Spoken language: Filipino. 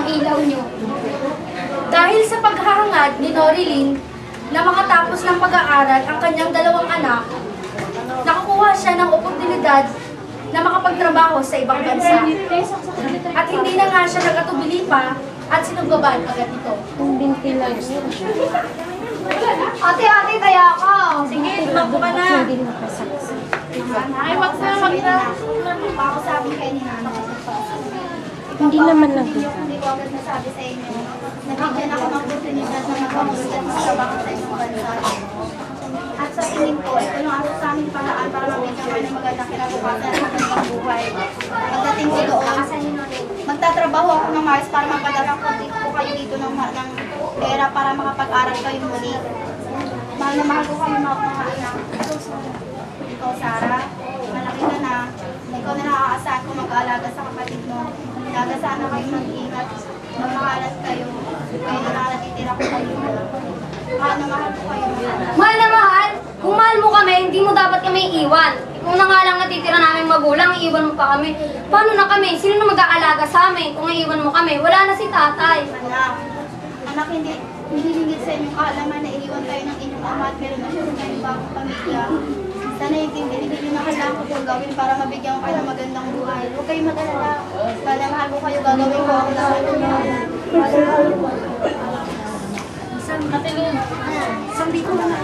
ang ilaw niyo. Dahil sa paghahangad ni Norilyn na makatapos ng pag-aaral ang kanyang dalawang anak, nakakuha siya ng oportunidad na makapagtrabaho sa ibang bansa. At hindi na nga siya nagatubili pa at sinugbaban agad ito. Ate, kaya ako. Sige, tumakbo ka na. Ay, wag na. Ako sabi kayo ni Nana. Hindi naman lang. Hindi ko agad nasabi sa inyo. Nabigyan ako ng oportunidad na makapagulad sa trabaho sa ibang bansa. At sa tingin ko, ito yung asa sa aming paraan para mabigyan kayo ng magandang kinabukasan at magandang buhay. Pagdating ko doon, magtatrabaho ako ng maayos para mapadala ko kayo dito ng pera para makapag-aral kayo muli. Mahal na mahal ko kayo mga anak. Ikaw, Sarah, malaki ka na. Ikaw na nakakasaan kung mag-aalaga sa kapatid mo. Nagasaan na kayo mag-ingat. Magmakalat kayo. Kaya na nakatitira ko kayo. Mahal na mahal ko kayo. Mahal na mahal? Kung mahal mo kami, hindi mo dapat kami iwan. Kung na nga lang natitira naming magulang, iiwan mo pa kami. Paano na kami? Sino na mag-aalaga sa amin kung iiwan mo kami? Wala na si tatay. Anak, hindi hingit sa inyong kaalaman na iniwan kayo ng inyong ama at meron na siya sa kayong bagong pamilya. Sana hindi nyo na kailangan ko pong gawin para mabigyan ko kayo ng magandang buhay. Huwag kayong mag-alala. Para mahal ko kayo, gagawin ko ang lahat. Isang dito na.